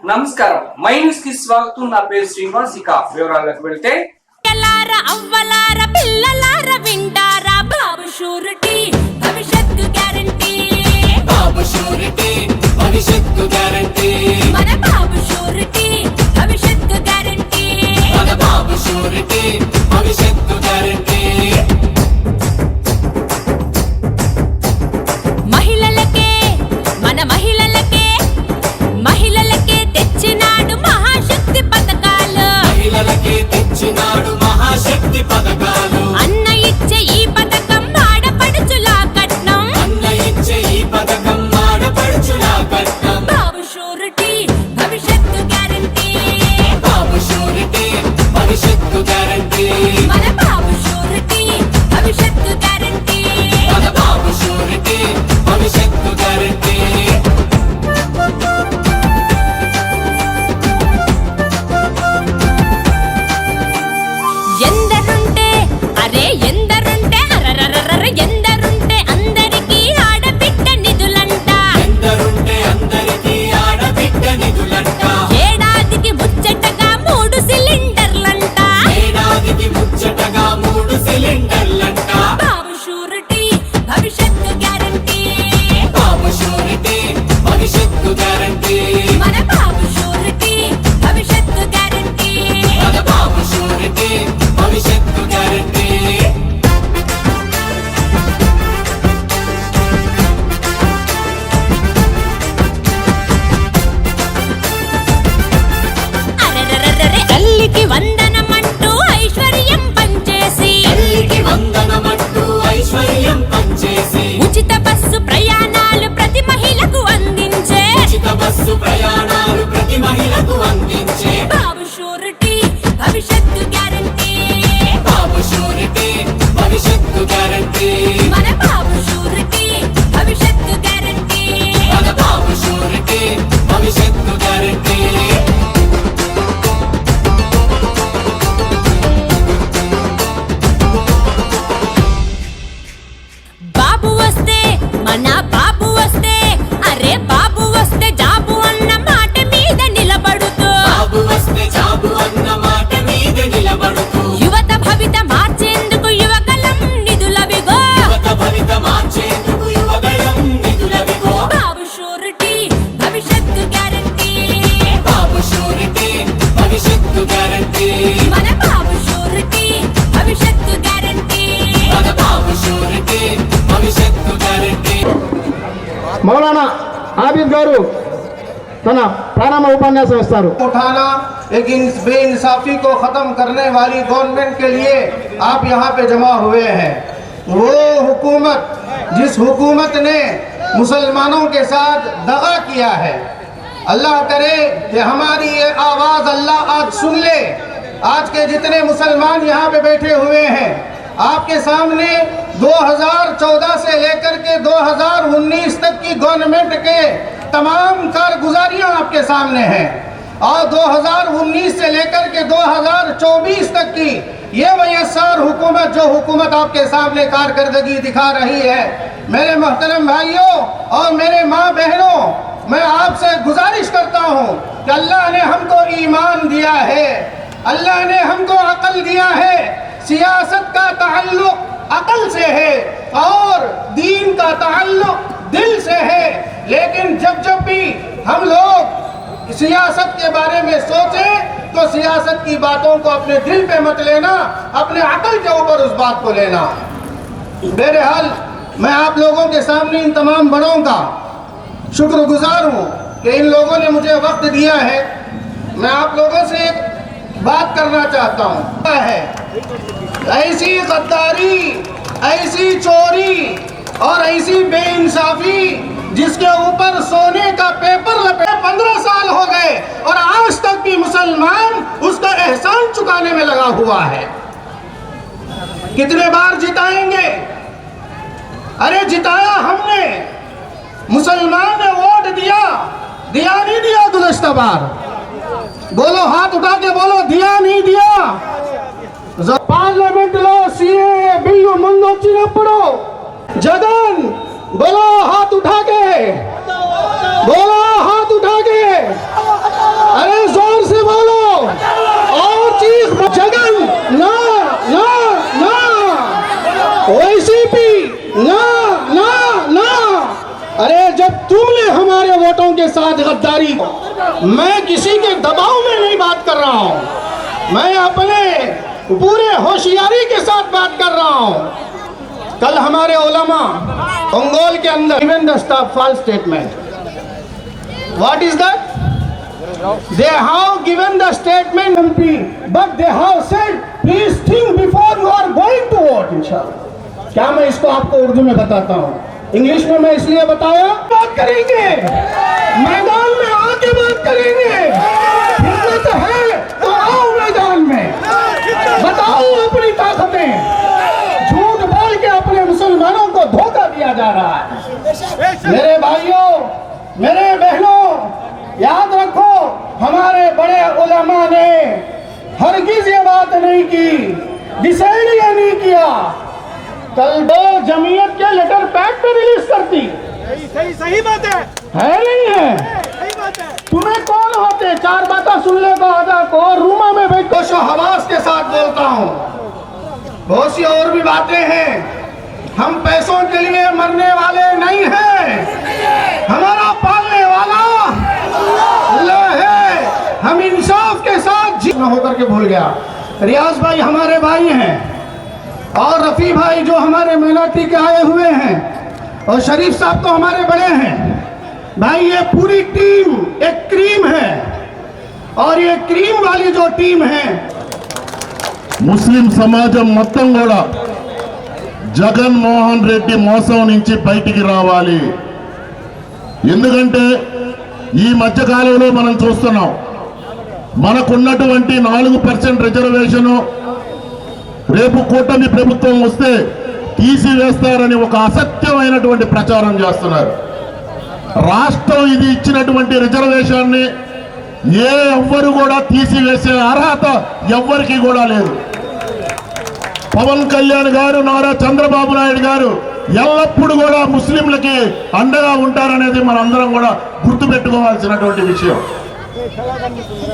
నమస్కారం, my news కి స్వాగతం. నా పేరు శ్రీనివాస్. ఇక వివరాలకు వెళ్తే అవ్వలార పిల్లలార వింటారా బాబు షూరిటీ భవిష్యత్తు గ్యారంటీ, బాబు షూరిటీ భవిష్యత్తు గ్యారంటీ, మన బాబు షూరిటీ భవిష్యత్తు గ్యారంటీ, మన బాబు షూరిటీ భవిష్యత్తు గ్యారంటీ. మహిళలకే మన మహిళలకే తెచ్చినాడు మహాశక్తి పథకాలు, మహిళలకే తెచ్చినాడు మహాశక్తి పథకాలు. అన్న ఇచ్చే ఈ పథకం ఆడపడుచులా కట్నం, అన్న ఇచ్చే ఈ పథకం ఆడపడుచులా కట్నం. బాబు షూరిటీ భవిష్యత్తు గ్యారంటీ, బాబు షూరిటీ భవిష్యత్తు గ్యారంటీ, మన బాబు షూరిటీ భవిష్యత్తు గ్యారంటీ. మన బాబు షూరిటీ భవిష్యత్తు గ్యారంటీ. ఎందరుంటే అరరరర ఎందరుంటే అందరికీ ఆడబిడ్డ నిధులంట, ఎందరుంటే అందరికీ ఆడబిడ్డ నిధులంట. ఏడాదికి ముచ్చటగా 3 సిలిండర్లంట, ఏడాదికి ముచ్చటగా 3 సిలిండర్లంట. బాబు షూరిటీ భవిష్యత్తు గ్యారంటీ, బాబు షూరిటీ భవిష్యత్తు గ్యారంటీ, మన బాబు షూరిటీ భవిష్యత్తు గ్యారంటీ. మన బాబు షూరిటీ భవిష్యత్తు గ్యారంటీ. అరెరెరెరె తల్లికి వందనమంటూ ఐశ్వర్యం పంచేసి, తల్లికి వందనమంటూ ఐశ్వర్యం పంచేసి, ఉచిత బస్సు ప్రయాణాలు ప్రతి మహిళకు అందించే, ఉచిత బస్సు ప్రయాణాలు ప్రతి మహిళకు అందించే, బాబు షూరిటీ భవిష్యత్తు గ్యారంటీ, బాబు షూరిటీ భవిష్యత్తు గ్యారంటీ, మన బాబు షూరిటీ భవిష్యత్తు గ్యారంటీ. మన బాబు షూరిటీ భవిష్యత్తు గ్యారంటీ. బాబు వస్తే మన బాబు వస్తే, అరే బాబు వస్తే జాబు అన్న మాట మీద నిలబడుతూ, బాబు వస్తే జాబు అన్న మాట మీద నిలబడుతూ, యువత భవిత మార్చేందుకు యువగలం నిధులవిగో, యువత భవిత మార్చేందుకు యువగళం నిధులవిగో, బాబు షూరిటీ భవిష్యత్తు గ్యారంటీ, బాబు షూరిటీ భవిష్యత్తు గ్యారంటీ, మన బాబు షూరిటీ భవిష్యత్తు గ్యారంటీ. మన బాబు షూరిటీ భవిష్యత్తు గ్యారంటీ. మౌలానా ఆబిద్ గారు తన ప్రారంభ ఉపన్యాసం ఇస్తారు. उठाना एक बेइंसाफी को खत्म करने वाली गवर्नमेंट के लिए आप यहाँ पे जमा हुए हैं। वो हुकूमत जिस हुकूमत ने मुसलमानों के साथ दगा किया है, अल्लाह करे कि हमारी ये आवाज़ अल्लाह आज सुन ले। आज के जितने मुसलमान यहाँ पे बैठे हुए हैं, आपके सामने 2014 से लेकर के 2019 तक की गवर्नमेंट के तमाम कारगुजारियां आपके सामने हैं, और 2019 से लेकर के 2024 तक की ये वयस्सार हुकूमत जो हुकूमत आपके सामने कारकर्दगी दिखा रही है। मेरे मोहतरम भाइयों और मेरे माँ बहनों, मैं आपसे गुजारिश करता हूँ कि अल्लाह ने हमको ईमान दिया है, अल्लाह ने हमको अकल दिया है। सियासत का ताल्लुक अकल से है और दीन का ताल्लुक दिल से है, लेकिन जब भी हम लोग सियासत के बारे में सोचें तो सियासत की बातों को अपने दिल पे मत लेना, अपने अकल के ऊपर उस बात को लेना। बहरहाल मैं आप लोगों के सामने इन तमाम बड़ों का शुक्रगुजार हूँ कि इन लोगों ने मुझे वक्त दिया है। मैं आप लोगों से एक बात करना चाहता हूँ है ऐसी गद्दारी, ऐसी चोरी और ऐसी बेइंसाफी जिसके ऊपर सोने का पेपर लपेटे 15 साल हो गए और आज तक भी मुसलमान उसका एहसान चुकाने में लगा हुआ है। कितने बार जिताएंगे? अरे जिताया हमने, मुसलमान ने वोट दिया नहीं दिया? गुज़श्ता बार बोलो, हाथ उठा के बोलो, दिया नहीं दिया? पार्लियामेंट లో सीए బిల్లు ముందు వచ్చినప్పుడు జగన్ बोलो हाथ उठा के, बोलो हाथ उठा के, अरे जोर से बोलो और चीख जगन ना ना ना ओसीपी ना ना ना। अरे जब तुमने हमारे वोटों के साथ गद्दारी, मैं किसी के दबाव में नहीं बात कर रहा हूं, मैं अपने पूरे होशियारी के साथ बात कर रहा हूं। कल हमारे उलमा अंगोल के अंदर given the false statement. What is that? They have given the statement MP, but they have said please think before you are going to vote. इंशाल्लाह क्या मैं इसको आपको उर्दू में बताता हूँ, इंग्लिश में मैं इसलिए बताया, बात करेंगे मैदान में आके बात करेंगे। हिम्मत है तो आओ मैदान में, बताओ अपनी ताकतें। झूठ बोल के अपने मुसलमानों को धोखा दिया जा रहा है। मेरे भाइयों, मेरे बहनों, याद रखो हमारे बड़े उलमा ने हरगिज ये बात नहीं की, डिसाइड ये नहीं किया। कल दो जमीयत के लेटर पैड पे रिलीज करती, सही बात है नहीं है? सही बात है। तुम्हें कौन होते चार बातें सुनने को आधा को रूमा में बैठ को हवास के साथ बोलता हूँ। बहुत सी और भी बातें हैं। हम पैसों के लिए मरने वाले नहीं हैं, हमारा पालने वाला अल्लाह है। हम इंसाफ के साथ जी न होकर के भूल गया। रियाज भाई हमारे भाई हैं और रफी भाई जो हमारे मेहनती के आए हुए हैं और शरीफ साहब तो हमारे बड़े हैं। भाई ये पूरी टीम एक क्रीम है और ये क्रीम वाली जो टीम है ముస్లిం సమాజం మొత్తం కూడా జగన్మోహన్ రెడ్డి మోసం నుంచి బయటికి రావాలి. ఎందుకంటే ఈ మధ్య కాలంలో మనం చూస్తున్నాం, మనకున్నటువంటి 4% రిజర్వేషను రేపు కూటమి ప్రభుత్వం వస్తే తీసివేస్తారని ఒక అసత్యమైనటువంటి ప్రచారం చేస్తున్నారు. రాష్ట్రం ఇది ఇచ్చినటువంటి రిజర్వేషన్ని ఎవ్వరు కూడా తీసివేసే అర్హత ఎవ్వరికి కూడా లేదు. పవన్ కళ్యాణ్ గారు, నారా చంద్రబాబు నాయుడు గారు ఎల్లప్పుడూ కూడా ముస్లింలకి అండగా ఉంటారనేది మనందరం కూడా గుర్తుపెట్టుకోవాల్సినటువంటి విషయం.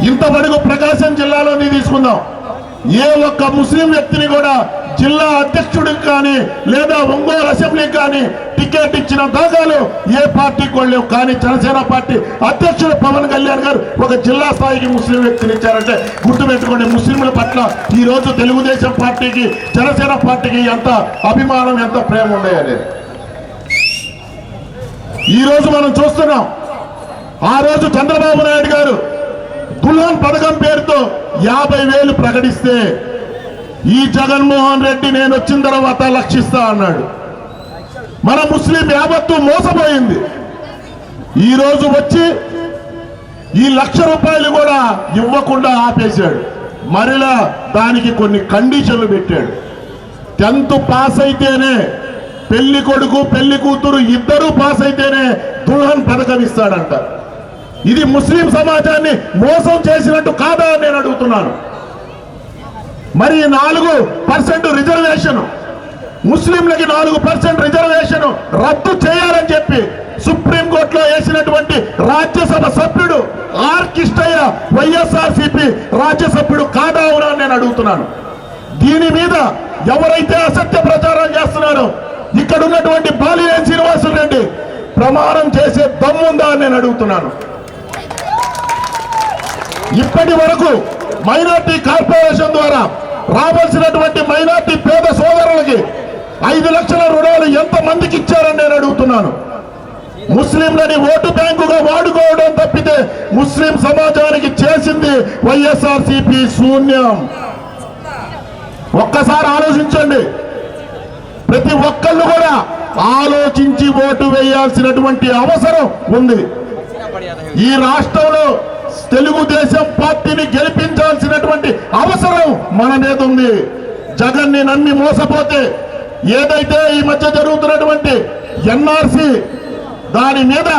ఇంతవరకు ప్రకాశం జిల్లాలోని తీసుకుందాం, ఏ ఒక్క ముస్లిం వ్యక్తిని కూడా జిల్లా అధ్యక్షుడికి కానీ లేదా ఒంగోలు అసెంబ్లీకి కానీ టికెట్ ఇచ్చిన దాఖలు ఏ పార్టీకి కూడా లేవు. కానీ జనసేన పార్టీ అధ్యక్షుడు పవన్ కళ్యాణ్ గారు ఒక జిల్లా స్థాయికి ముస్లిం వ్యక్తిని ఇచ్చారంటే గుర్తుపెట్టుకోండి, ముస్లింల పట్ల ఈ రోజు తెలుగుదేశం పార్టీకి, జనసేన పార్టీకి ఎంత అభిమానం, ఎంత ప్రేమ ఉన్నాయి అనేది ఈ రోజు మనం చూస్తున్నాం. ఆ రోజు చంద్రబాబు నాయుడు గారు దుల్హన్ పథకం పేరుతో 50,000 ప్రకటిస్తే ఈ జగన్మోహన్ రెడ్డి నేను వచ్చిన తర్వాత లక్షిస్తా అన్నాడు. మన ముస్లిం యావత్తు మోసపోయింది. ఈ రోజు వచ్చి ఈ ₹1,00,000 కూడా ఇవ్వకుండా ఆపేశాడు. మరలా దానికి కొన్ని కండిషన్లు పెట్టాడు. 10th పాస్ అయితేనే పెళ్లి కొడుకు పెళ్లి కూతురు ఇద్దరూ పాస్ అయితేనే దుల్హన్ పథకం ఇస్తాడంట. ఇది ముస్లిం సమాజాన్ని మోసం చేసినట్టు కాదా అని నేను అడుగుతున్నాను. మరి 4% రిజర్వేషన్, ముస్లింలకి 4% రిజర్వేషన్ రద్దు చేయాలని చెప్పి సుప్రీంకోర్టులో వేసినటువంటి రాజ్యసభ సభ్యుడు ఆర్ కిష్టయ్య వైఎస్ఆర్సీపీ రాజ్యసభ్యుడు కాదా అవునా అని నేను అడుగుతున్నాను. దీని మీద ఎవరైతే అసత్య ప్రచారం చేస్తున్నారో ఇక్కడ ఉన్నటువంటి బాలినేని శ్రీనివాసులు రెడ్డి ప్రమాణం చేసే దమ్ముందా అని నేను అడుగుతున్నాను. ఇప్పటి వరకు మైనార్టీ కార్పొరేషన్ ద్వారా రావాల్సినటువంటి మైనార్టీ పేద సోదరులకి 5 లక్షల రుణాలు ఎంత మందికి ఇచ్చారని నేను అడుగుతున్నాను. ముస్లింలని ఓటు బ్యాంకుగా వాడుకోవడం తప్పితే ముస్లిం సమాజానికి చేసింది వైఎస్ఆర్సీపీ శూన్యం. ఒక్కసారి ఆలోచించండి. ప్రతి ఒక్కళ్ళు కూడా ఆలోచించి ఓటు వేయాల్సినటువంటి అవసరం ఉంది. ఈ రాష్ట్రంలో తెలుగుదేశం పార్టీని గెలిపించాల్సినటువంటి అవసరం మన మీద ఉంది. జగన్ని నమ్మి మోసపోతే ఏదైతే ఈ మధ్య జరుగుతున్నటువంటి ఎన్ఆర్సీ దాని మీద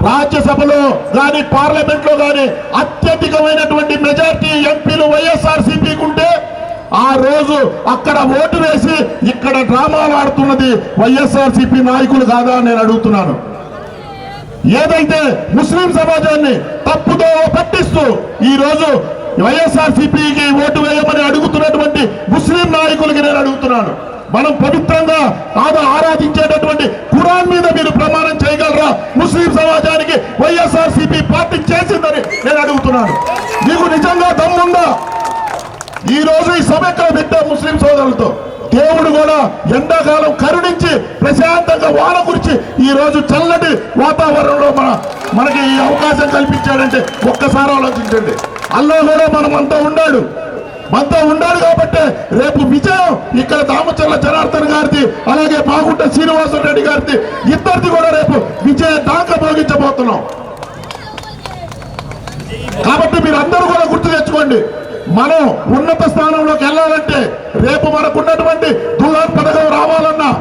రాజ్యసభలో కానీ పార్లమెంట్లో కానీ అత్యధికమైనటువంటి మెజార్టీ ఎంపీలు వైఎస్ఆర్సీపీకి ఉంటే ఆ రోజు అక్కడ ఓటు వేసి ఇక్కడ డ్రామాలు ఆడుతున్నది వైఎస్ఆర్సీపీ నాయకులు కాదా అని నేను అడుగుతున్నాను. ఏదైతే ముస్లిం సమాజాన్ని తప్పుదో పట్టిస్తూ ఈ రోజు వైఎస్ఆర్సీపీకి ఓటు వేయమని అడుగుతున్నటువంటి ముస్లిం నాయకులకి నేను అడుగుతున్నాను, మనం పవిత్రంగా ఆరాధించేటటువంటి ఖురాన్ మీద మీరు ప్రమాణం చేయగలరా? ముస్లిం సమాజానికి వైఎస్ఆర్సీపీ పార్టీ చేసిందని నేను అడుగుతున్నాను. మీకు నిజంగా దమ్ముందా? ఈ రోజు ఈ సభ ఎక్కడ పెట్టా ముస్లిం సోదరులతో? దేవుడు కూడా ఎండాకాలం కరుణించి ప్రశాంతంగా వాన కురిచి ఈ రోజు చల్లటి వాతావరణంలో మనకి ఈ అవకాశం కల్పించాడంటే ఒక్కసారి ఆలోచించండి. అల్లా కూడా మనమంతా ఉన్నాడు కాబట్టి రేపు విజయం ఇక్కడ దామచర్ల జనార్దన్ గారిది, అలాగే మాగుంట శ్రీనివాసరెడ్డి గారిది, ఇద్దరిది కూడా రేపు విజయ దాకా భోగించబోతున్నాం. కాబట్టి మీరు అందరూ కూడా గుర్తు తెచ్చుకోండి, మనం ఉన్నత స్థానంలోకి వెళ్ళాలంటే రేపు మనకున్నటువంటి దుల్హాన్ పథకం రావాలన్నా,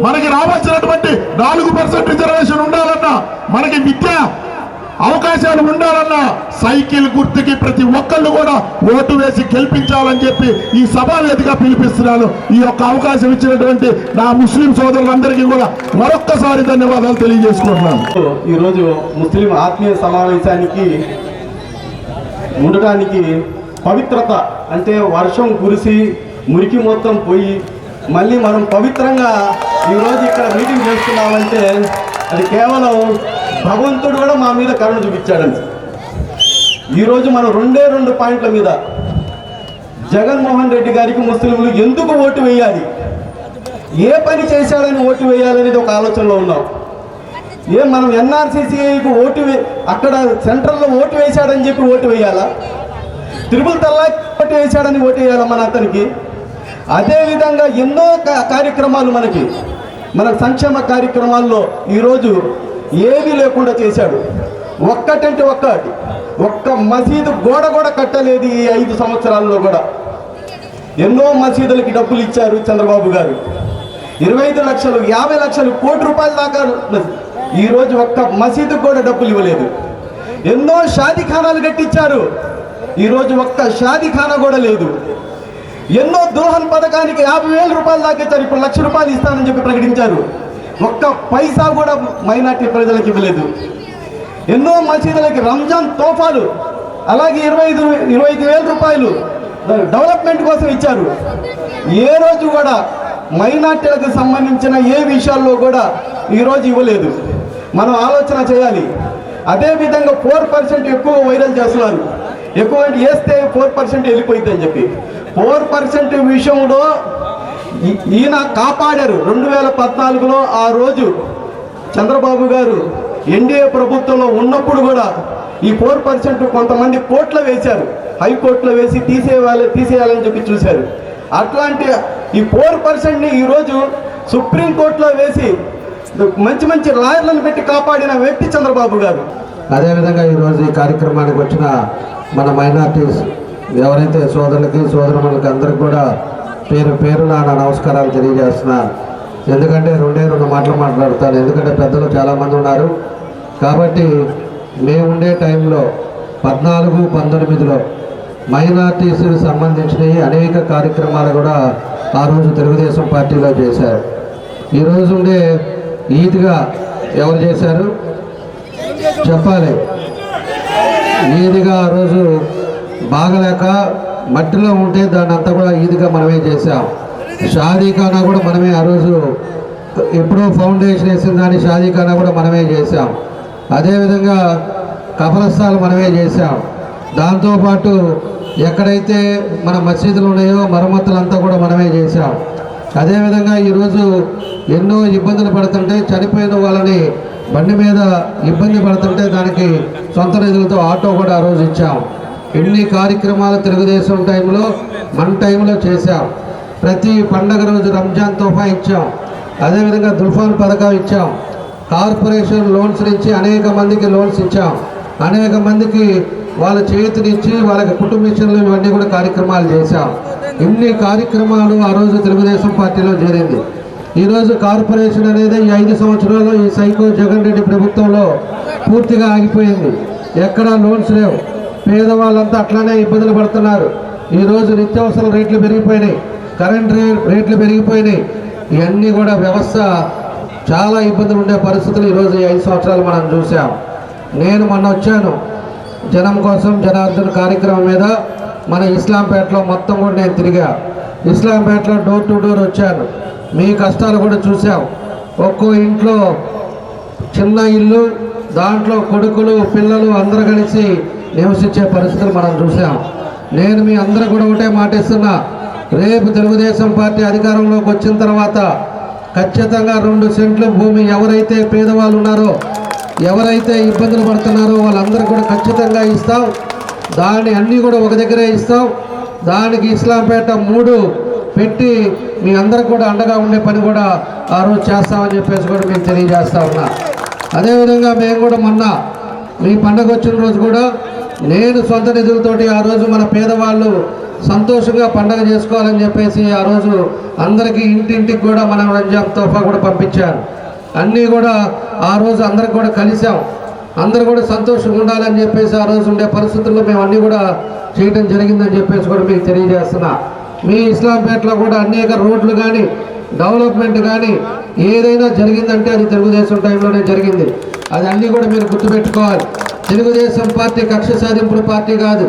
మనకి రావాల్సినటువంటి 4% రిజర్వేషన్ ఉండాలన్నా, మనకి విద్యా అవకాశాలు ఉండాలన్నా సైకిల్ గుర్తుకి ప్రతి ఒక్కళ్ళు కూడా ఓటు వేసి గెలిపించాలని చెప్పి ఈ సభా వేదికగా పిలిపిస్తున్నాను. ఈ యొక్క అవకాశం ఇచ్చినటువంటి నా ముస్లిం సోదరులందరికీ కూడా మరొక్కసారి ధన్యవాదాలు తెలియజేసుకుంటున్నాను. ఈరోజు ముస్లిం ఆత్మీయ సమావేశానికి ఉండటానికి పవిత్రత అంటే వర్షం కురిసి మురికి మొత్తం పోయి మళ్ళీ మనం పవిత్రంగా ఈరోజు ఇక్కడ మీటింగ్ చేస్తున్నామంటే అది కేవలం భగవంతుడు కూడా మా మీద కరుణ చూపించాడండి. ఈరోజు మనం 2 పాయింట్ల మీద జగన్మోహన్ రెడ్డి గారికి ముస్లింలు ఎందుకు ఓటు వేయాలి, ఏ పని చేశాడని ఓటు వేయాలనేది ఒక ఆలోచనలో ఉన్నాం. మనం ఎన్ఆర్సీసీకి అక్కడ సెంట్రల్లో ఓటు వేశాడని చెప్పి ఓటు వేయాలా? త్రిపుల్ తలాక్ ఓటు వేశాడని ఓటు వేయాలా మన అతనికి? అదేవిధంగా ఎన్నో కార్యక్రమాలు మన సంక్షేమ కార్యక్రమాల్లో ఈరోజు ఏమీ లేకుండా చేశాడు. ఒక్కటంటే ఒక్క మసీదు గోడ కూడా కట్టలేదు ఈ 5 సంవత్సరాల్లో కూడా. ఎన్నో మసీదులకి డబ్బులు ఇచ్చారు చంద్రబాబు గారు, 25 లక్షలు 50 లక్షలు కోటి రూపాయల దాకా. ఈరోజు ఒక్క మసీదుకు కూడా డబ్బులు ఇవ్వలేదు. ఎన్నో షాదీఖానాలు కట్టించారు, ఈరోజు ఒక్క షాదీఖానా కూడా లేదు. ఎన్నో దుల్హన్ పథకానికి 50,000 రూపాయలు దాకా ఇచ్చారు, ఇప్పుడు 1,00,000 రూపాయలు ఇస్తానని చెప్పి ప్రకటించారు. ఒక్క పైసా కూడా మైనార్టీ ప్రజలకు ఇవ్వలేదు. ఎన్నో మసీదులకి రంజాన్ తోఫాలు, అలాగే 25,000 రూపాయలు డెవలప్మెంట్ కోసం ఇచ్చారు. ఏ రోజు కూడా మైనార్టీలకు సంబంధించిన ఏ విషయాల్లో కూడా ఈరోజు ఇవ్వలేదు. మనం ఆలోచన చేయాలి. అదేవిధంగా 4% ఎక్కువ వైరల్ చేస్తున్నారు. ఎక్కువ వేస్తే 4% వెళ్ళిపోయిందని చెప్పి 4% విషయంలో ఈయన కాపాడారు. 2014లో ఆ రోజు చంద్రబాబు గారు ఎన్డీఏ ప్రభుత్వంలో ఉన్నప్పుడు కూడా ఈ 4% కొంతమంది కోర్టులో వేశారు, హైకోర్టులో వేసి తీసేయాలని చెప్పి చూశారు. అట్లాంటి ఈ 4%ని ఈరోజు సుప్రీంకోర్టులో వేసి మంచి లాయర్లను పెట్టి కాపాడిన వ్యక్తి చంద్రబాబు గారు. అదేవిధంగా ఈరోజు ఈ కార్యక్రమానికి వచ్చిన మన మైనార్టీస్ ఎవరైతే సోదరులకి సోదరులకి అందరికి కూడా పేరున నా నమస్కారాలు తెలియజేస్తున్నాను. ఎందుకంటే 2 మాటలు మాట్లాడతాను, ఎందుకంటే పెద్దలు చాలామంది ఉన్నారు. కాబట్టి మేము ఉండే టైంలో 14-19లో మైనార్టీస్కి సంబంధించినవి అనేక కార్యక్రమాలు కూడా ఆ రోజు తెలుగుదేశం పార్టీలో చేశారు. ఈరోజు ఉండే ఈద్గా ఎవరు చేశారు చెప్పాలి. ఈద్గా ఆ రోజు బాగలేక మట్టిలో ఉంటే దాన్ని అంతా కూడా ఈద్గా మనమే చేసాం. షాదీఖానా కూడా మనమే ఆ రోజు ఎప్పుడో ఫౌండేషన్ వేసిన దాన్ని షాదీఖానా కూడా మనమే చేసాం. అదేవిధంగా కబరస్థాలు మనమే చేసాం. దాంతోపాటు ఎక్కడైతే మన మసీదులు ఉన్నాయో మరమ్మతులంతా కూడా మనమే చేసాం. అదేవిధంగా ఈరోజు ఎన్నో ఇబ్బందులు పడుతుంటే చనిపోయిన వాళ్ళని బండి మీద ఇబ్బంది పడుతుంటే దానికి సొంత నిధులతో ఆటో కూడా ఆ రోజు ఇచ్చాం. ఎన్ని కార్యక్రమాలు తెలుగుదేశం టైంలో మన టైంలో చేశాం. ప్రతి పండగ రోజు రంజాన్ తోఫా ఇచ్చాం. అదేవిధంగా దుల్హాన్ పథకం ఇచ్చాం. కార్పొరేషన్ లోన్స్ నుంచి అనేక మందికి లోన్స్ ఇచ్చాం. అనేక మందికి వాళ్ళ చేతినిచ్చి వాళ్ళకి కుటుంబిషన్లు ఇవన్నీ కూడా కార్యక్రమాలు చేశాం. ఇన్ని కార్యక్రమాలు ఆ రోజు తెలుగుదేశం పార్టీలో చేరింది. ఈరోజు కార్పొరేషన్ అనేది ఈ 5 సంవత్సరాలు ఈ సైకో జగన్ రెడ్డి ప్రభుత్వంలో పూర్తిగా ఆగిపోయింది. ఎక్కడా లోన్స్ లేవు. పేదవాళ్ళంతా అట్లానే ఇబ్బందులు పడుతున్నారు. ఈరోజు నిత్యావసర రేట్లు పెరిగిపోయినాయి, కరెంట్ రేట్లు పెరిగిపోయినాయి. ఇవన్నీ కూడా వ్యవస్థ చాలా ఇబ్బందులు ఉండే పరిస్థితులు ఈరోజు ఈ 5 సంవత్సరాలు మనం చూసాం. నేను మొన్న వచ్చాను జనం కోసం జనార్దన్ కార్యక్రమం మీద మన ఇస్లాంపేటలో మొత్తం కూడా నేను తిరిగా. ఇస్లాంపేటలో డోర్ టు డోర్ వచ్చాను. మీ కష్టాలు కూడా చూసాం. ఒక్కో ఇంట్లో చిన్న ఇల్లు, దాంట్లో కొడుకులు పిల్లలు అందరూ కలిసి నివసించే పరిస్థితులు మనం చూసాం. నేను మీ అందరూ కూడా ఒకటే మాటిస్తున్నా, రేపు తెలుగుదేశం పార్టీ అధికారంలోకి వచ్చిన తర్వాత ఖచ్చితంగా 2 సెంట్ల భూమి ఎవరైతే పేదవాళ్ళు ఉన్నారో, ఎవరైతే ఇబ్బందులు పడుతున్నారో వాళ్ళందరూ కూడా ఖచ్చితంగా ఇస్తాం. దాన్ని అన్నీ కూడా ఒక దగ్గరే ఇస్తాం. దానికి ఇస్లాంపేట 3 పెట్టి మీ అందరికి కూడా అండగా ఉండే పని కూడా ఆ రోజు చేస్తామని చెప్పేసి కూడా మీకు తెలియజేస్తా ఉన్నా. అదేవిధంగా మేము కూడా మొన్న మీ పండగ వచ్చిన రోజు కూడా నేను సొంత నిధులతోటి ఆ రోజు మన పేదవాళ్ళు సంతోషంగా పండగ చేసుకోవాలని చెప్పేసి ఆ రోజు అందరికీ ఇంటింటికి కూడా మనం రంజాన్ తోఫా కూడా పంపించాను. అన్నీ కూడా ఆ రోజు అందరికి కూడా కలిసాం. అందరూ కూడా సంతోషంగా ఉండాలని చెప్పేసి ఆ రోజు ఉండే పరిస్థితుల్లో మేము అన్నీ కూడా చేయడం జరిగిందని చెప్పేసి కూడా మీకు తెలియజేస్తున్నా. మీ ఇస్లాంపేటలో కూడా అనేక రోడ్లు కానీ డెవలప్మెంట్ కానీ ఏదైనా జరిగిందంటే అది తెలుగుదేశం టైంలోనే జరిగింది. అది అన్నీ కూడా మీరు గుర్తుపెట్టుకోవాలి. తెలుగుదేశం పార్టీ కక్ష సాధింపుల పార్టీ కాదు,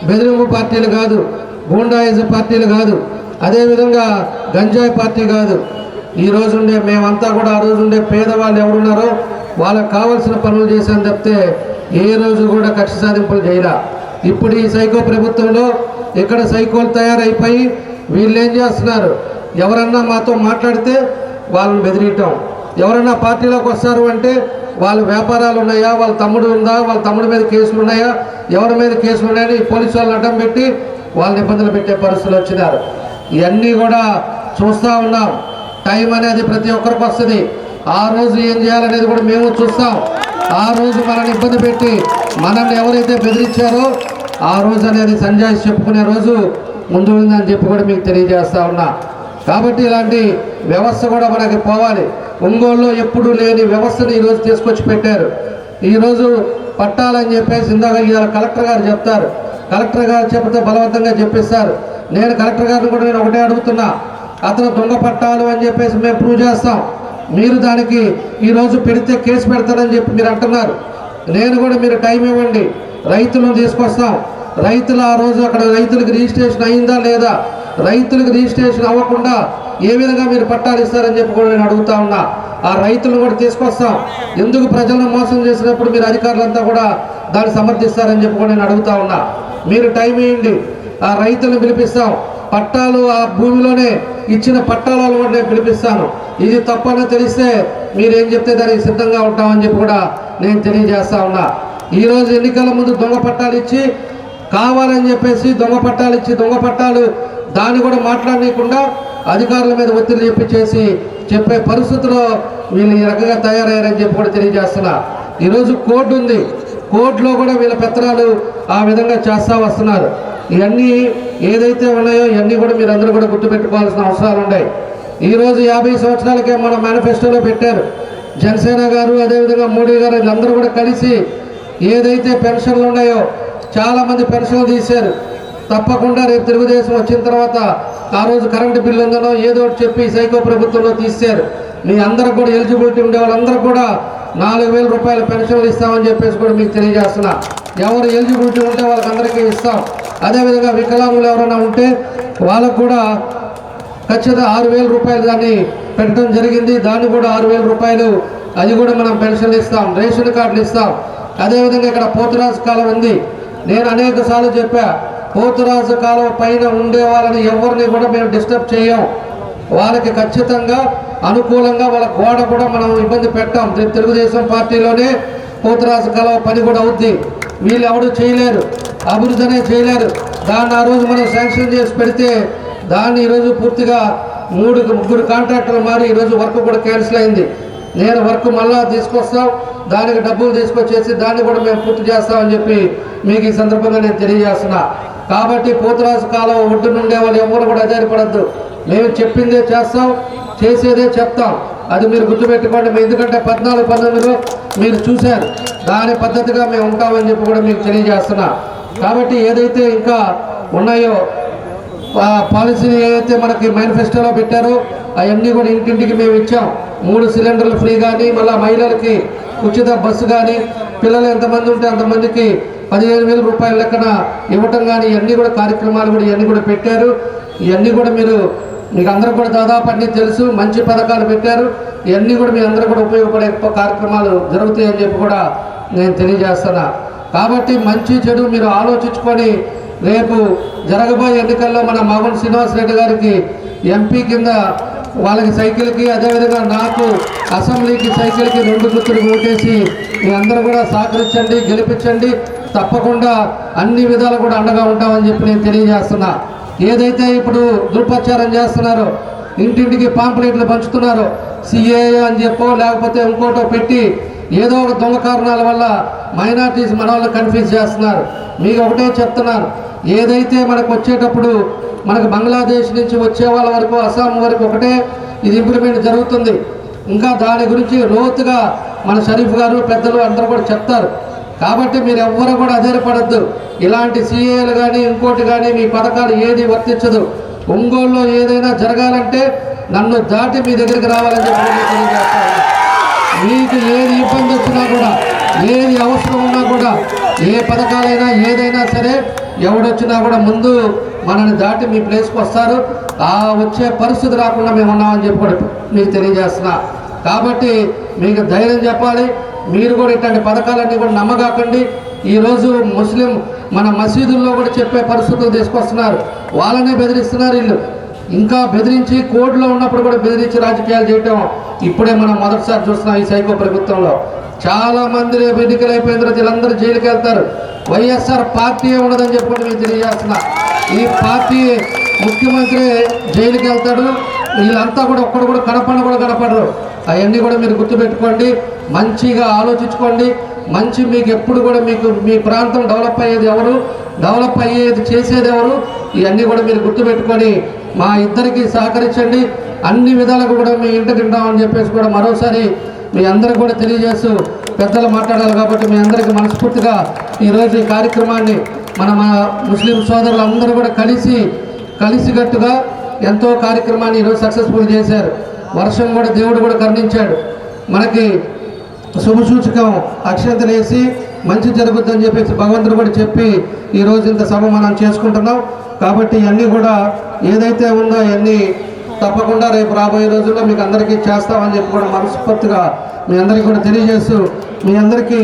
బెదిరింపు పార్టీలు కాదు, గూండాయిజ పార్టీలు కాదు, అదేవిధంగా గంజాయి పార్టీ కాదు. ఈ రోజు ఉండే మేమంతా కూడా ఆ రోజు ఉండే పేదవాళ్ళు ఎవరున్నారో వాళ్ళకి కావాల్సిన పనులు చేశాను తప్పితే ఏ రోజు కూడా కక్ష సాధింపులు చేయరా. ఇప్పుడు ఈ సైకో ప్రభుత్వంలో ఇక్కడ సైకోలు తయారైపోయి వీళ్ళు ఏం చేస్తున్నారు, ఎవరన్నా మాతో మాట్లాడితే వాళ్ళని బెదిరియటం, ఎవరన్నా పార్టీలోకి వస్తారు అంటే వాళ్ళ వ్యాపారాలు ఉన్నాయా, వాళ్ళ తమ్ముడు ఉందా, వాళ్ళ తమ్ముడి మీద కేసులు ఉన్నాయా, ఎవరి మీద కేసులు ఉన్నాయని పోలీసు వాళ్ళని అడ్డం పెట్టి వాళ్ళని ఇబ్బందులు పెట్టే పరిస్థితులు వచ్చినారు. ఇవన్నీ కూడా చూస్తూ ఉన్నాం. టైం అనేది ప్రతి ఒక్కరికి వస్తుంది. ఆ రోజు ఏం చేయాలనేది కూడా మేము చూస్తాం. ఆ రోజు మనల్ని ఇబ్బంది పెట్టి మనల్ని ఎవరైతే బెదిరించారో ఆ రోజు అనేది సంజాయిషి చెప్పుకునే రోజు ముందు ఉందని చెప్పి కూడా మీకు తెలియజేస్తా ఉన్నా. కాబట్టి ఇలాంటి వ్యవస్థ కూడా మనకి పోవాలి. ఒంగోలులో ఎప్పుడూ లేని వ్యవస్థను ఈరోజు తీసుకొచ్చి పెట్టారు. ఈరోజు పట్టాలని చెప్పేసి ఇందాక ఇవాళ కలెక్టర్ గారు చెప్తారు. కలెక్టర్ గారు చెప్తే బలవంతంగా చెప్పిస్తారు. నేను కలెక్టర్ గారిని కూడా నేను ఒకటే అడుగుతున్నా, అతను దొంగ పట్టాలు అని చెప్పేసి మేము ప్రూవ్ చేస్తాం. మీరు దానికి ఈరోజు పెడితే కేసు పెడతారని చెప్పి మీరు అంటున్నారు. నేను కూడా మీరు టైం ఇవ్వండి, రైతులను తీసుకొస్తాం. రైతులు ఆ రోజు అక్కడ రైతులకు రిజిస్ట్రేషన్ అయిందా లేదా, రైతులకు రిజిస్ట్రేషన్ అవ్వకుండా ఏ విధంగా మీరు పట్టాలు ఇస్తారని చెప్పి కూడా నేను అడుగుతా ఉన్నా. ఆ రైతులను కూడా తీసుకొస్తాం. ఎందుకు ప్రజలను మోసం చేసినప్పుడు మీరు అధికారులంతా కూడా దాన్ని సమర్థిస్తారని చెప్పి కూడా నేను అడుగుతా ఉన్నా. మీరు టైం ఇవ్వండి, ఆ రైతులను పిలిపిస్తాం. పట్టాలు ఆ భూమిలోనే ఇచ్చిన పట్టాలను కూడా నేను పిలిపిస్తాను. ఇది తప్పని తెలిస్తే మీరేం చెప్తే దానికి సిద్ధంగా ఉంటామని చెప్పి కూడా నేను తెలియజేస్తా ఉన్నా. ఈరోజు ఎన్నికల ముందు దొంగ పట్టాలు ఇచ్చి కావాలని చెప్పేసి దొంగ పట్టాలు దాన్ని కూడా మాట్లాడనీయకుండా అధికారుల మీద ఒత్తిడి చేసి చెప్పే పరిస్థితుల్లో వీళ్ళు ఈ రకంగా తయారయ్యారని చెప్పి కూడా తెలియజేస్తున్నా. ఈరోజు కోర్టు ఉంది, కోర్టులో కూడా వీళ్ళ పెత్తనాలు ఆ విధంగా చేస్తూ వస్తున్నారు. ఇవన్నీ ఏదైతే ఉన్నాయో ఇవన్నీ కూడా మీరు అందరూ కూడా గుర్తుపెట్టుకోవాల్సిన అవసరాలు ఉన్నాయి. ఈరోజు 50 సంవత్సరాలకే మన మేనిఫెస్టోలో పెట్టారు జనసేన గారు, అదేవిధంగా మోడీ గారు, వీళ్ళందరూ కూడా కలిసి ఏదైతే పెన్షన్లు ఉన్నాయో చాలామంది పెన్షన్లు తీశారు. తప్పకుండా రేపు తెలుగుదేశం వచ్చిన తర్వాత ఆ రోజు కరెంటు బిల్లు ఉందనో ఏదో ఒకటి చెప్పి సైకో ప్రభుత్వంలో తీశారు. మీ అందరూ కూడా ఎలిజిబిలిటీ ఉండే వాళ్ళందరూ కూడా 4,000 రూపాయల పెన్షన్లు ఇస్తామని చెప్పేసి కూడా మీకు తెలియజేస్తున్నా. ఎవరు ఎలిజిబిలిటీ ఉంటే వాళ్ళకందరికీ ఇస్తాం. అదేవిధంగా వికలాంగులు ఎవరైనా ఉంటే వాళ్ళకు కూడా ఖచ్చితంగా 6,000 రూపాయలు దాన్ని పెట్టడం జరిగింది. దాన్ని కూడా 6,000 రూపాయలు అది కూడా మనం పెన్షన్లు ఇస్తాం, రేషన్ కార్డులు ఇస్తాం. అదేవిధంగా ఇక్కడ పోతురాజు కాలం ఉంది. నేను అనేక సార్లు చెప్పా, పోతురాజు కాలం పైన ఉండే వాళ్ళని ఎవరిని కూడా మేము డిస్టర్బ్ చేయం. వాళ్ళకి ఖచ్చితంగా అనుకూలంగా వాళ్ళ గోడ కూడా మనం ఇబ్బంది పెట్టాం. తెలుగుదేశం పార్టీలోనే పోతురాజు కాలం పని కూడా అవుద్ది. వీళ్ళు ఎవరు చేయలేరు, అభివృద్ధి అనేది చేయలేరు. దాన్ని ఆ రోజు మనం శాంక్షన్ చేసి పెడితే దాన్ని ఈరోజు పూర్తిగా 3 కాంట్రాక్టర్లు మారి ఈరోజు వర్క్ కూడా క్యాన్సిల్ అయింది. నేను వర్క్ మళ్ళా తీసుకొస్తాం, దానికి డబ్బులు తీసుకొచ్చేసి దాన్ని కూడా మేము పూర్తి చేస్తామని చెప్పి మీకు ఈ సందర్భంగా నేను తెలియజేస్తున్నా. కాబట్టి పోతురాజు కాలం ఒడ్డు నుండే వాళ్ళు ఎవరు కూడా ఆధారపడద్దు. మేము చెప్పిందే చేస్తాం, చేసేదే చెప్తాం. అది మీరు గుర్తుపెట్టుకోండి. ఎందుకంటే 14-19లో మీరు చూశారు, దాని పద్ధతిగా మేము ఉంటామని చెప్పి కూడా మీకు తెలియజేస్తున్నా. కాబట్టి ఏదైతే ఇంకా ఉన్నాయో పాలసీని ఏదైతే మనకి మేనిఫెస్టోలో పెట్టారో అవన్నీ కూడా ఇంటింటికి మేము ఇచ్చాం. 3 సిలిండర్లు ఫ్రీ కానీ, మళ్ళీ మహిళలకి ఉచిత బస్సు కానీ, పిల్లలు ఎంతమంది ఉంటే అంతమందికి 15,000 రూపాయల లెక్కన ఇవ్వటం కానీ, ఇవన్నీ కూడా కార్యక్రమాలు కూడా ఇవన్నీ కూడా పెట్టారు. ఇవన్నీ కూడా మీకు అందరూ కూడా దాదాపు అన్నీ తెలుసు. మంచి పథకాలు పెట్టారు. ఇవన్నీ కూడా మీ అందరూ కూడా ఉపయోగపడే కార్యక్రమాలు జరుగుతాయని చెప్పి కూడా నేను తెలియజేస్తున్నా. కాబట్టి మంచి చెడు మీరు ఆలోచించుకొని రేపు జరగబోయే ఎన్నికల్లో మన మాగుంట శ్రీనివాసరెడ్డి గారికి ఎంపీ కింద వాళ్ళకి సైకిల్కి, అదేవిధంగా నాకు అసెంబ్లీకి సైకిల్కి 2 గుర్తులు ఓటేసి మీ అందరూ కూడా సహకరించండి, గెలిపించండి. తప్పకుండా అన్ని విధాలు కూడా అండగా ఉంటామని చెప్పి నేను తెలియజేస్తున్నా. ఏదైతే ఇప్పుడు దుర్ప్రచారం చేస్తున్నారో, ఇంటింటికి పాంప్లెట్లు పంచుతున్నారో, సిఏఏ అని చెప్పో లేకపోతే ఇంకోటో పెట్టి ఏదో ఒక దొంగ కారణాల వల్ల మైనార్టీస్ మన వాళ్ళు కన్ఫ్యూజ్ చేస్తున్నారు. మీకు ఒకటే చెప్తున్నాను, ఏదైతే మనకు వచ్చేటప్పుడు మనకు బంగ్లాదేశ్ నుంచి వచ్చే వాళ్ళ వరకు, అస్సాం వరకు ఒకటే ఇది ఇంప్లిమెంట్ జరుగుతుంది. ఇంకా దాని గురించి లోతుగా మన షరీఫ్ గారు పెద్దలు అందరూ కూడా చెప్తారు. కాబట్టి మీరు ఎవ్వరూ కూడా అధైర్యపడద్దు. ఇలాంటి సీఏలు కానీ ఇంకోటి కానీ మీ పథకాలు ఏది వర్తించదు. ఒంగోలులో ఏదైనా జరగాలంటే నన్ను దాటి మీ దగ్గరికి రావాలని చెప్పి తెలియజేస్తాను. మీకు ఏది ఇబ్బంది వచ్చినా కూడా, ఏది అవసరం ఉన్నా కూడా, ఏ పథకాలైనా ఏదైనా సరే ఎవడొచ్చినా కూడా ముందు మనల్ని దాటి మీ ప్లేస్కి వస్తారు. ఆ వచ్చే పరిస్థితి రాకుండా మేము ఉన్నామని చెప్పి కూడా మీకు తెలియజేస్తున్నా. కాబట్టి మీకు ధైర్యం చెప్పాలి. మీరు కూడా ఇట్లాంటి పథకాలన్నీ కూడా నమ్మగాకండి. ఈరోజు ముస్లిం మన మసీదుల్లో కూడా చెప్పే పరిస్థితులు తీసుకొస్తున్నారు. వాళ్ళనే బెదిరిస్తున్నారు వీళ్ళు. ఇంకా బెదిరించి కోర్టులో ఉన్నప్పుడు కూడా బెదిరించి రాజకీయాలు చేయటం ఇప్పుడే మనం మొదటిసారి చూస్తున్నాం ఈ సైకో ప్రభుత్వంలో. చాలా మంది రేపు ఎన్నికలు అయిపోయిన తర్వాత వీళ్ళందరూ జైలుకి వెళ్తారు. వైఎస్ఆర్ పార్టీ ఉండదని చెప్పి మీకు తెలియజేస్తున్నా. ఈ పార్టీ ముఖ్యమంత్రి జైలుకి వెళ్తాడు. వీళ్ళంతా కూడా ఒక్కడు కూడా కనపడరు. అవన్నీ కూడా మీరు గుర్తుపెట్టుకోండి. మంచిగా ఆలోచించుకోండి. మంచి మీకు ఎప్పుడు కూడా మీ ప్రాంతం డెవలప్ అయ్యేది ఎవరు, డెవలప్ అయ్యేది చేసేది ఎవరు, ఇవన్నీ కూడా మీరు గుర్తుపెట్టుకొని మా ఇద్దరికి సహకరించండి. అన్ని విధాలుగా కూడా మీ ఇంటికి ఉంటామని చెప్పేసి కూడా మరోసారి మీ అందరికి కూడా తెలియజేస్తూ పెద్దలు మాట్లాడాలి. కాబట్టి మీ అందరికీ మనస్ఫూర్తిగా ఈరోజు ఈ కార్యక్రమాన్ని మన ముస్లిం సోదరులందరూ కూడా కలిసికట్టుగా ఎంతో కార్యక్రమాన్ని ఈరోజు సక్సెస్ఫుల్ చేశారు. వర్షం కూడా దేవుడు కూడా కరుణించాడు. మనకి శుభసూచకం అక్షంతలు వేసి మంచి జరుగుతుందని చెప్పేసి భగవంతుడు కూడా చెప్పి ఈరోజు ఇంత సభ మనం చేసుకుంటున్నాం. కాబట్టి ఇవన్నీ కూడా ఏదైతే ఉందో అవన్నీ తప్పకుండా రేపు రాబోయే రోజుల్లో మీకు అందరికీ చేస్తామని చెప్పి కూడా మనస్ఫూర్తిగా మీ అందరికీ కూడా తెలియజేస్తూ మీ అందరికీ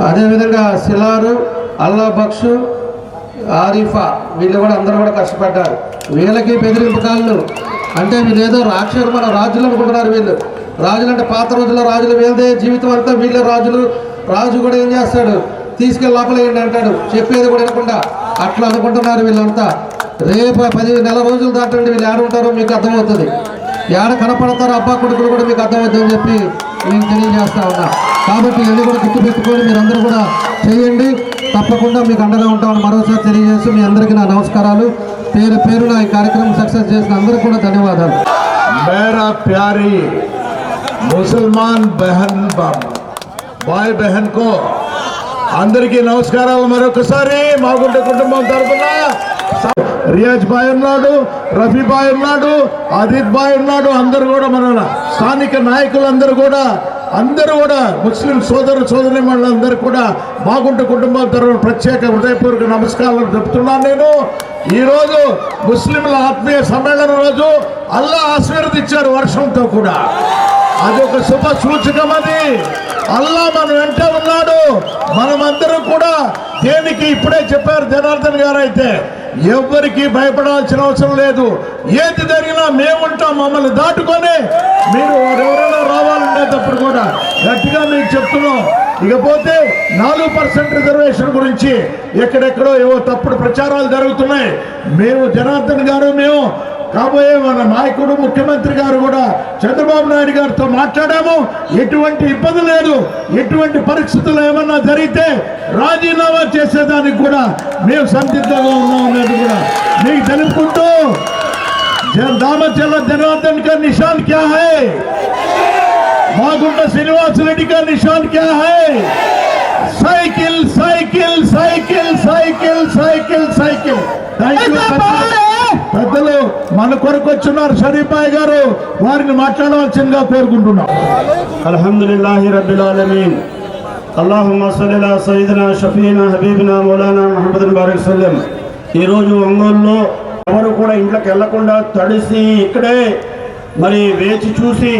అదేవిధంగా సిలారు, అల్లా బక్షు, ఆరిఫా వీళ్ళు కూడా అందరూ కూడా కష్టపడ్డారు. వీళ్ళకి బెదిరింపు కాళ్ళు అంటే వీళ్ళు ఏదో రాక్షసులు మన రాజులు అనుకుంటున్నారు. వీళ్ళు రాజులు అంటే పాత రోజుల్లో రాజులు వీళ్ళదే జీవితం అంతా వీళ్ళే రాజులు. రాజు కూడా ఏం చేస్తాడు, తీసుకెళ్ళి లోపలేయండి అంటాడు, చెప్పేది కూడా వినకుండా అట్లా అనుకుంటున్నారు వీళ్ళంతా. రేపు 10 నెల రోజులు దాటండి వీళ్ళు ఏడ ఉంటారో మీకు అర్థమవుతుంది. ఏడ కనపడతారో అబ్బా కొడుకులు కూడా మీకు అర్థమవుతుందని చెప్పి నేను తెలియజేస్తా ఉన్నా. కాబట్టి ఇవన్నీ కూడా గుర్తుపెట్టుకొని మీరందరూ కూడా చేయండి. తప్పకుండా మీకు అండగా ఉంటామని మరోసారి తెలియజేస్తూ మీ అందరికీ నా నమస్కారాలు. పేరున ఈ కార్యక్రమం సక్సెస్ చేసిన అందరికీ కూడా ధన్యవాదాలు. मेरा प्यारी मुसलमान भाई बहन को అందరికీ నమస్కారాలు. మరొకసారి మాగుంట కుటుంబం తరఫున రియాజ్ భాయ్ ఉన్నాడు, రఫీ భాయ్ ఉన్నాడు, ఆదిత్ భాయ్ ఉన్నాడు. అందరూ కూడా మన స్థానిక నాయకులందరూ కూడా ముస్లిం సోదరులందరూ కూడా మాగుంట కుటుంబం తరఫున ప్రత్యేక హృదయపూర్వక నమస్కారాలు చెప్తున్నాను. నేను ఈరోజు ముస్లింల ఆత్మీయ సమ్మేళనం రోజు అల్లా ఆశీర్వదించారు వర్షంతో కూడా. అది ఒక శుభ సూచకం. అది అల్లా మన వెంట ఉన్నాడు. మనమందరం కూడా దేనికి ఇప్పుడే చెప్పారు జనార్దన్ గారు, అయితే ఎవరికి భయపడాల్సిన అవసరం లేదు. ఏది జరిగినా మేముంటాం, మమ్మల్ని దాటుకొని మీరు ఎవరైనా రావాలంటేటప్పుడు కూడా గట్టిగా మీకు చెప్తున్నాం. ఇకపోతే 4% రిజర్వేషన్ గురించి ఎక్కడెక్కడో ఏవో తప్పుడు ప్రచారాలు జరుగుతున్నాయి. మేము జనార్దన్ గారు, మేము కాబోయే మన నాయకుడు ముఖ్యమంత్రి గారు కూడా చంద్రబాబు నాయుడు గారితో మాట్లాడాము. ఎటువంటి ఇబ్బంది లేదు. ఎటువంటి పరిస్థితులు ఏమన్నా జరిగితే రాజీనామా చేసేదానికి కూడా మేము సంసిద్ధంగా ఉన్నాం అనేది కూడా మీకు తెలుపుకుంటూ దామచర్ల జనార్దన్ का निशान क्या है, मागुंटा श्रीनिवास रेड्डी का निशान क्या है, cycle cycle cycle cycle cycle cycle. Thank you పెద్దలు మన కొరకు వచ్చినారు షరీఫాయ్ గారు, వారిని మాట్లాడవలసిందిగా కోరుకుంటున్నాం. అల్హమ్దులిల్లాహి రబ్బిల్ ఆలమీన్. అల్లాహుమ్మా సల్లి అలా సయ్యిదినా షఫీనా హబీబినా మౌలానా ముహమ్మద్ బారిక్ సల్లం. ఈరోజు ఒంగోలులో ఎవరు కూడా ఇంట్లోకి వెళ్లకుండా తడిసి ఇక్కడే మరి వేచి చూసి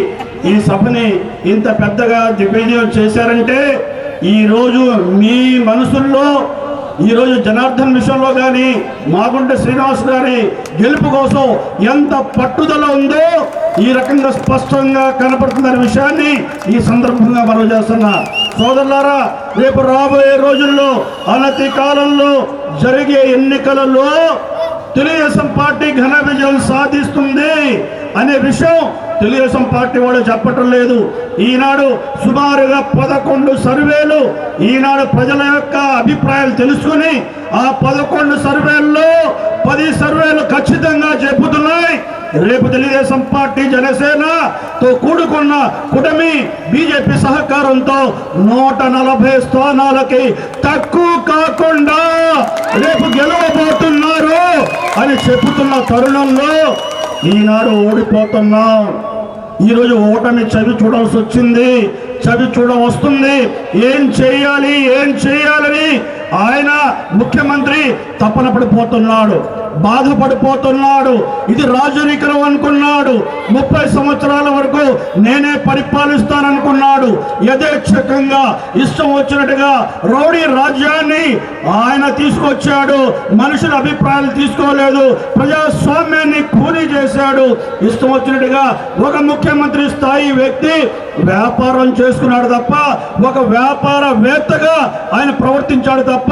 ఈ సభని ఇంత పెద్దగా దిగ్విజయం చేశారంటే ఈరోజు మీ మనసుల్లో ఈరోజు జనార్దన్ విషయంలో కానీ మాగుంట శ్రీనివాస్ గారి గెలుపు కోసం ఎంత పట్టుదల ఉందో ఈ రకంగా స్పష్టంగా కనపడుతున్న విషయాన్ని ఈ సందర్భంగా మనం చేస్తున్నా. సోదరులారా, రేపు రాబోయే రోజుల్లో అనతి కాలంలో జరిగే ఎన్నికలలో తెలుగుదేశం పార్టీ ఘన విజయం సాధిస్తుంది అనే విషయం తెలుగుదేశం పార్టీ వాళ్ళు చెప్పటం లేదు. ఈనాడు సుమారుగా 11 సర్వేలు ఈనాడు ప్రజల యొక్క అభిప్రాయాలు తెలుసుకుని ఆ 11 సర్వేల్లో 10 సర్వేలు ఖచ్చితంగా చెబుతున్నాయి రేపు తెలుగుదేశం పార్టీ జనసేనతో కూడుకున్న కూటమి బీజేపీ సహకారంతో 140 స్థానాలకి తక్కువ కాకుండా రేపు గెలవబోతున్నారు అని చెబుతున్న తరుణంలో ఈనాడు ఓడిపోతున్నాం. ఈరోజు ఓటమి చవి చూడాల్సి వచ్చింది, చవి చూడవస్తుంది. ఏం చేయాలని ఆయన ముఖ్యమంత్రి తపన పడిపోతున్నాడు, బాధపడిపోతున్నాడు. ఇది రాజనీకరం అనుకున్నాడు. 30 సంవత్సరాల వరకు నేనే పరిపాలిస్తాననుకున్నాడు. యథేచ్ఛకంగా ఇష్టం వచ్చినట్టుగా రౌడీ రాజ్యాన్ని ఆయన తీసుకొచ్చాడు. మనుషుల అభిప్రాయాలు తీసుకోలేదు, ప్రజాస్వామ్యాన్ని కూనీ చేశాడు. ఇష్టం వచ్చినట్టుగా ఒక ముఖ్యమంత్రి స్థాయి వ్యక్తి వ్యాపారం చేసుకున్నాడు తప్ప, ఒక వ్యాపారవేత్తగా ఆయన ప్రవర్తించాడు తప్ప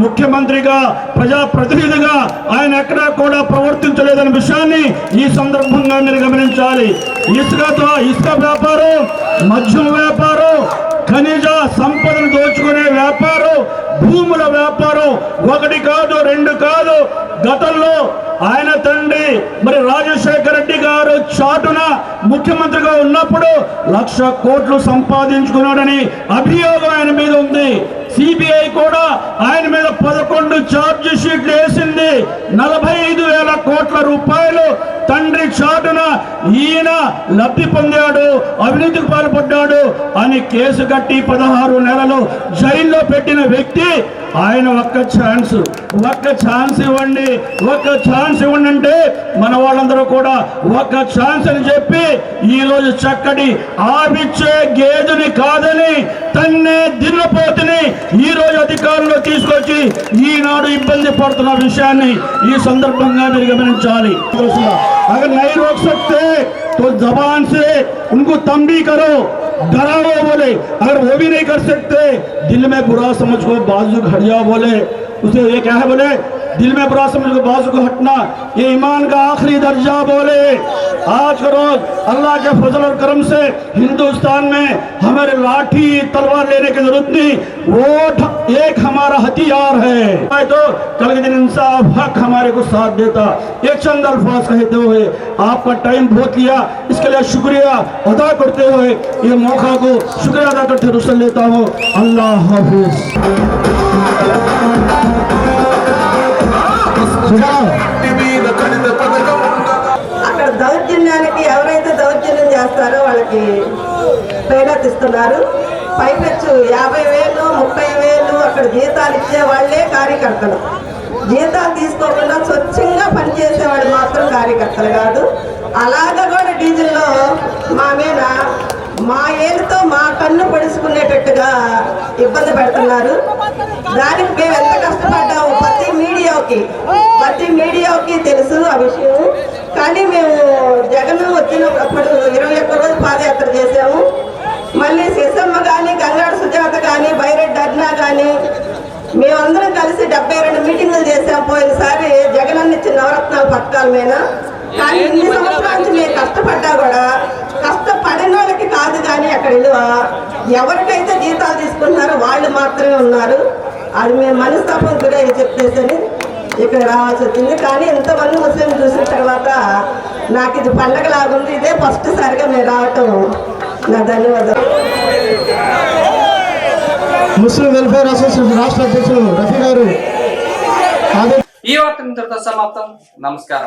ముఖ్యమంత్రిగా ప్రజాప్రతినిధిగా ఆయన ఎక్కడా కూడా ప్రవర్తించలేదనే విషయాన్ని ఈ సందర్భంగా మీరు గమనించాలి. ఇసుక వ్యాపారం, మద్యం వ్యాపారం, ఖనిజ సంపదను దోచుకునే వ్యాపారం, భూముల వ్యాపారం 1 కాదు 2 కాదు. గతంలో ఆయన తండ్రి మరి రాజశేఖర రెడ్డి గారు చాటున ముఖ్యమంత్రిగా ఉన్నప్పుడు 1,00,000 కోట్లు సంపాదించుకున్నాడని అభియోగం ఆయన మీద ఉంది. సిబిఐ కూడా ఆయన మీద 11 ఛార్జ్ షీట్లు వేసింది. 45,000 కోట్ల రూపాయలు తండ్రి చాటున ఈయన లబ్ధి పొందాడు, అవినీతికి పాల్పడ్డాడు అని కేసు కట్టి 16 నెలలు జైల్లో పెట్టిన వ్యక్తి ఆయన. ఒక్క ఛాన్స్ ఇవ్వండి అంటే మన వాళ్ళందరూ కూడా ఒక్క ఛాన్స్ అని చెప్పి ఈరోజు చక్కటి ఆవిచ్చే గేదెని కాదని తన్నే దిన్నపోతుని ఈరోజు అధికారంలో తీసుకొచ్చి ఈనాడు ఇబ్బంది పడుతున్న విషయాన్ని ఈ సందర్భంగా మీరు గమనించాలి. अगर नहीं रोक सकते तो जबान से उनको तंबी करो, डराओ बोले. अगर वो भी नहीं कर सकते, दिल में बुरा समझ को बाजू हट जाओ बोले. उसे ये क्या है बोले, दिल में बुरा समझ को बाजू को हटना ये ईमान का आखिरी दर्जा बोले. आज का रोज अल्लाह के फजल और करम से हिंदुस्तान में हमारे लाठी तलवार लेने की जरूरत नहीं, वोट एक हमारा हथियार है. तो कल के दिन इंसाफ हक हमारे को साथ देता. एक चंद अल्फाज कहते हुए आपका टाइम बहुत लिया, इसके लिए शुक्रिया अदा करते हुए ये मौका को शुक्रिया अदा करते रुसल लेता हूँ. अल्लाह हाफिज. అక్కడ దౌర్జన్యానికి ఎవరైతే దౌర్జన్యం చేస్తారో వాళ్ళకి ప్రేరణ ఇస్తున్నారు. పైపెచ్చు 50,000 30,000 అక్కడ జీతాలు ఇచ్చే వాళ్ళే కార్యకర్తలు. జీతాలు తీసుకోకుండా స్వచ్ఛంగా పనిచేసేవాళ్ళు మాత్రం కార్యకర్తలు కాదు. అలాగా కూడా డీజిల్లో మా మీద మా ఏళ్ళతో మా కన్ను పడుచుకునేటట్టుగా ఇబ్బంది పెడుతున్నారు. దానికి మేము ఎంత కష్టపడ్డాము ప్రతి మీడియాకి తెలుసు ఆ విషయం. కానీ మేము జగన్ వచ్చినప్పుడు 21 రోజు పాదయాత్ర చేసాము. మళ్ళీ శశమ్మ కానీ, గంగాడు సుజాత కానీ, బైరెడ్డి అర్నా కానీ మేమందరం కలిసి 72 మీటింగులు చేసాం పోయినసారి జగన్ అన్న ఇచ్చిన నవరత్నాల పథకాల మీద. కానీ ఇన్ని సంవత్సరాల నుంచి మేము కష్టపడ్డా కూడా కష్టపడిన వాళ్ళకి కాదు కానీ అక్కడ విలువ ఎవరికైతే జీతాలు తీసుకుంటున్నారో వాళ్ళు మాత్రమే ఉన్నారు. అది మేము మనస్తాపం కూడా చెప్పేసని ఇక్కడ రావాల్సి వచ్చింది. కానీ ఇంతమంది ముస్లిం చూసిన తర్వాత నాకు ఇది పండగ లాగుంది. ఇదే ఫస్ట్ సారిగా మేము రావటం. నా ధన్యవాదాలు. ముస్లిం వెల్ఫేర్ అసోసియేషన్ రాష్ట్ర అధ్యక్షులు రఫీ గారు ఈ వార్త ఇంతటితో సమాప్తం. నమస్కారం.